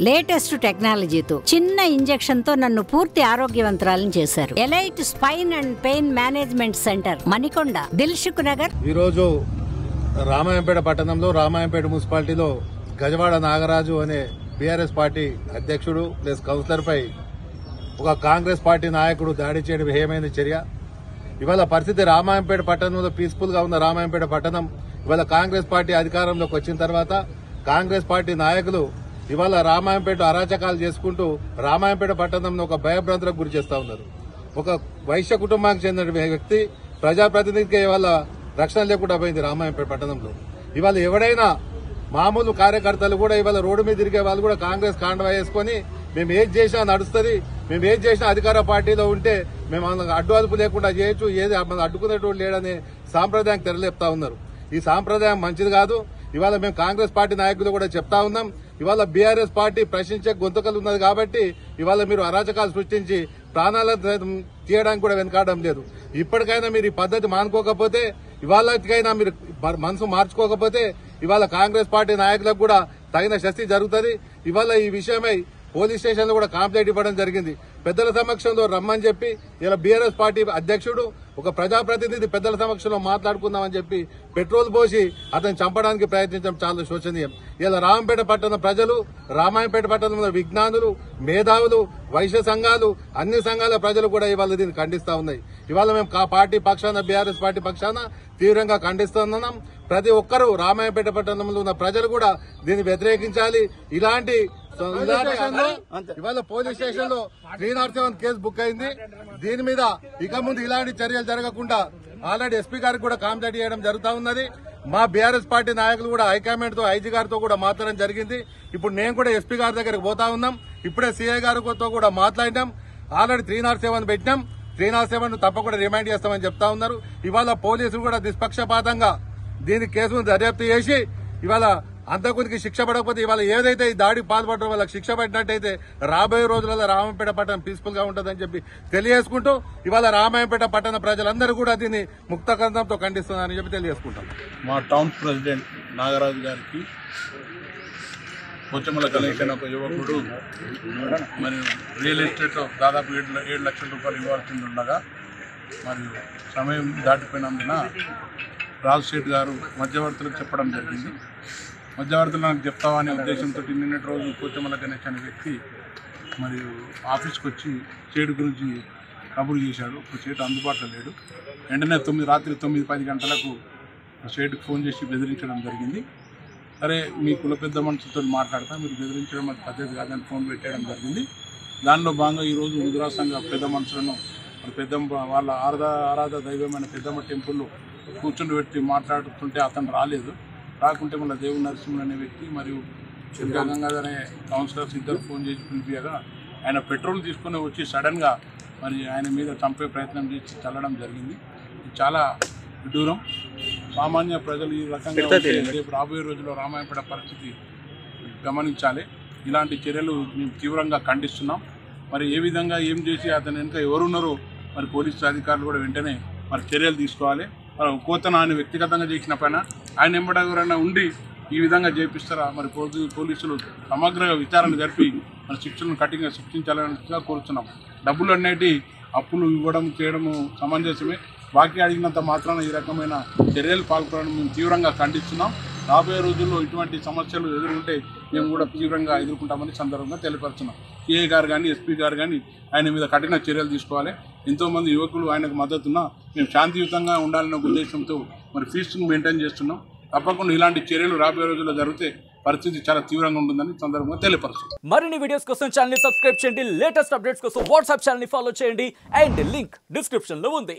Latest టెక్నాలజీతో చిన్న injection తో నన్ను పూర్తి ఆరోగ్యవంతురాలను చేశారు. Elite spine and pain management centre, Manikonda, Dilsukh Nagar. ఈ రోజు రామాయంపేట పట్టణంలో రామాయంపేట మున్సిపాలిటీలో గజవాడ నాగరాజు అనే బీఆర్ఎస్ పార్టీ అధ్యక్షుడు ప్లస్ కౌన్సిలర్ పై ఒక కాంగ్రెస్ పార్టీ నాయకుడు దాడి చేయడం హేయమైన చర్య. ఇవాళ పరిస్థితి రామాయంపేట పట్టణంలో పీస్ఫుల్ గా ఉన్న రామాయంపేట పట్టణం ఇవాళ కాంగ్రెస్ పార్టీ అధికారంలోకి వచ్చిన తర్వాత కాంగ్రెస్ పార్టీ నాయకులు ఇవాళ రామాయంపేట అరాచకాలు చేసుకుంటూ రామాయంపేట పట్టణంలో ఒక భయభ్రాంతులకు గురి చేస్తా ఉన్నారు. ఒక వైశ్య కుటుంబానికి చెందిన వ్యక్తి ప్రజాప్రతినిధికి ఇవాళ రక్షణ లేకుండా పోయింది రామాయంపేట పట్టణంలో. ఇవాళ ఎవడైనా మామూలు కార్యకర్తలు కూడా ఇవాళ రోడ్డు మీద తిరిగే వాళ్ళు కూడా కాంగ్రెస్ కాండవా వేసుకుని మేము ఏది చేసినా నడుస్తుంది, మేము ఏది చేసినా అధికార పార్టీలో ఉంటే మేము అడ్డు అదుపు లేకుండా చేయొచ్చు, ఏది అడ్డుకునేటోడు లేడనే సాంప్రదాయం తెరలేపుతా ఉన్నారు. ఈ సాంప్రదాయం మంచిది కాదు. ఇవాళ మేము కాంగ్రెస్ పార్టీ నాయకులు కూడా చెప్తా ఉన్నాం, ఇవాళ బీఆర్ఎస్ పార్టీ ప్రశ్నించే గొంతుకలు ఉన్నది కాబట్టి ఇవాళ మీరు అరాచకాలు సృష్టించి ప్రాణాలను తీయడానికి కూడా వెనకాడడం లేదు. ఇప్పటికైనా మీరు ఈ పద్ధతి మానుకోకపోతే, ఇవాళకైనా మీరు మనసు మార్చుకోకపోతే ఇవాళ కాంగ్రెస్ పార్టీ నాయకులకు కూడా తగిన శస్తి జరుగుతుంది. ఇవాళ ఈ విషయమై పోలీస్ స్టేషన్ లో కూడా కంప్లైంట్ ఇవ్వడం జరిగింది. పెద్దల సమక్షంలో రమ్మని చెప్పి ఇలా బీఆర్ఎస్ పార్టీ అధ్యక్షుడు ఒక ప్రజాప్రతినిధి పెద్దల సమక్షంలో మాట్లాడుకుందామని చెప్పి పెట్రోల్ పోసి అతను చంపడానికి ప్రయత్నించడం చాలా శోచనీయం. ఇలా రామాయంపేట పట్టణ ప్రజలు, రామాయంపేట పట్టణంలో విజ్ఞానులు, మేధావులు, వైశ్య సంఘాలు, అన్ని సంఘాల ప్రజలు కూడా ఇవాళ దీన్ని ఖండిస్తా ఉన్నాయి. ఇవాళ మేము పార్టీ పక్షాన, బీఆర్ఎస్ పార్టీ పక్షాన తీవ్రంగా ఖండిస్తున్నాం. ప్రతి ఒక్కరూ రామాయంపేట పట్టణంలో ఉన్న ప్రజలు కూడా దీన్ని వ్యతిరేకించాలి. ఇలాంటి ఇవాళ పోలీస్ స్టేషన్ లో 307 కేసు బుక్ అయింది. దీని మీద ఇక ముందు ఇలాంటి చర్యలు జరగకుండా ఆల్రెడీ ఎస్పీ గారికి కూడా కంప్లైంట్ చేయడం జరుగుతా ఉన్నది. మా బీఆర్ఎస్ పార్టీ నాయకులు కూడా హైకమాండ్ తో, ఐజీ గారితో కూడా మాట్లాడడం జరిగింది. ఇప్పుడు నేను కూడా ఎస్పీ గారి దగ్గరికి పోతా ఉన్నాం. ఇప్పుడే సీఐ గారితో కూడా మాట్లాడినాం. ఆల్రెడీ 307 పెట్టినాం. 307 తప్పకుండా రిమైండ్ చేస్తామని చెప్తా ఉన్నారు. ఇవాళ పోలీసులు కూడా నిష్పక్షపాతంగా దీని కేసును దర్యాప్తు చేసి ఇవాళ అంతకునికి శిక్ష పడకపోతే ఇవాళ ఏదైతే ఈ దాడికి పాల్పడడం వాళ్ళకి శిక్ష పడినట్టయితే రాబోయే రోజులలో రామాయంపేట పట్టణం పీస్ఫుల్ గా ఉంటుందని చెప్పి తెలియజేసుకుంటూ ఇవాళ రామాయంపేట పట్టణ ప్రజలందరూ కూడా దీన్ని ముక్తకంఠంతో ఖండిస్తున్నారని చెప్పి తెలియజేసుకుంటాం. మా టౌన్ ప్రెసిడెంట్ నాగరాజు గారికి పోచమ్మల గణేష్ అనే ఒక యువకుడు మరి రియల్ ఎస్టేట్ దాదాపు 7 లక్షల రూపాయలు ఇవ్వాల్సి ఉండగా మరియు సమయం దాటిపోయినందున రాజశేఖర్ గారు మధ్యవర్తులకు చెప్పడం జరిగింది. మధ్యవర్తులు నాకు చెప్తామనే ఉద్దేశంతో నిన్నటి రోజు పోచమ్మల గణేష్ అనే వ్యక్తి మరియు ఆఫీస్కి వచ్చి షేడ్ గురించి కబురు చేశాడు. ఒక షేడ్ అందుబాటులో లేడు. వెంటనే రాత్రి 9-10 గంటలకు షేడ్కి ఫోన్ చేసి బెదిరించడం జరిగింది. సరే, మీ కుల పెద్ద మనుషులతో మాట్లాడతా, మీరు బెదిరించడం అది పద్ధతి కాదని ఫోన్ పెట్టడం జరిగింది. దానిలో భాగంగా ఈరోజు ముదిరాజ్ సంఘ పెద్ద మనుషులను వాళ్ళ ఆరాధ దైవమైన పెద్దమ్మ టెంపుల్లో కూర్చుని పెట్టి మాట్లాడుతుంటే అతను రాలేదు. రాకుంటే మళ్ళీ దేవుడు నరసింహుడు అనే వ్యక్తి మరియు చిల్కా గంగాధర్ అనే కౌన్సిలర్స్ ఇద్దరు ఫోన్ చేసి పిలిపియగా ఆయన పెట్రోల్ తీసుకుని వచ్చి సడన్గా మరి ఆయన మీద చంపే ప్రయత్నం చేసి చల్లడం జరిగింది. ఇది చాలా విడ్డూరం. సామాన్య ప్రజలు ఈ రకంగా రేపు రాబోయే రోజుల్లో రామాయంపేట పరిస్థితి గమనించాలి. ఇలాంటి చర్యలు మేము తీవ్రంగా ఖండిస్తున్నాం. మరి ఏ విధంగా ఏం చేసి అతను వెనుక ఎవరున్నారో మరి పోలీసు అధికారులు కూడా వెంటనే మరి చర్యలు తీసుకోవాలి. కోతన ఆయన వ్యక్తిగతంగా చేసిన పైన ఆయన ఎంబడ ఎవరైనా ఉండి ఈ విధంగా చేపిస్తారా? మరి పోలీసులు సమగ్రంగా విచారణ జరిపి మన శిక్షలను కఠినంగా శిక్షించాలని కోరుతున్నాం. డబ్బులు అనేటి అప్పులు ఇవ్వడం చేయడము సమంజసమే. బాకీ అడిగినంత మాత్రాన ఈ రకమైన చర్యలు పాల్గొనడం మేము తీవ్రంగా ఖండిస్తున్నాం. రాబోయే రోజుల్లో ఇటువంటి సమస్యలు ఎదుర్కొంటే మేము కూడా తీవ్రంగా ఎదుర్కొంటామని సందర్భంగా తెలియపరుస్తున్నాం. సిఐ గారు కానీ, ఎస్పీ గారు కానీ ఆయన మీద కఠిన చర్యలు తీసుకోవాలి. ఎంతోమంది యువకులు ఆయనకు మద్దతున్నా మేము శాంతియుతంగా ఉండాలనే ఉద్దేశంతో మరి ఫీస్ను మెయింటైన్ చేస్తున్నాం. తప్పకుండా ఇలాంటి చర్యలు రాబోయే రోజుల్లో జరిగితే పరిస్థితి చాలా తీవ్రంగా ఉంటుందని సందర్భంగా తెలియపరుస్తుంది. మరిన్ని వీడియోస్ కోసం ఛానల్ సబ్స్క్రైబ్ చేయండి. లేటెస్ట్ అప్డేట్స్ కోసం వాట్సాప్ ఛానల్ ఫాలో చేయండి. అండ్ లింక్ డిస్క్రిప్షన్ లో ఉంది.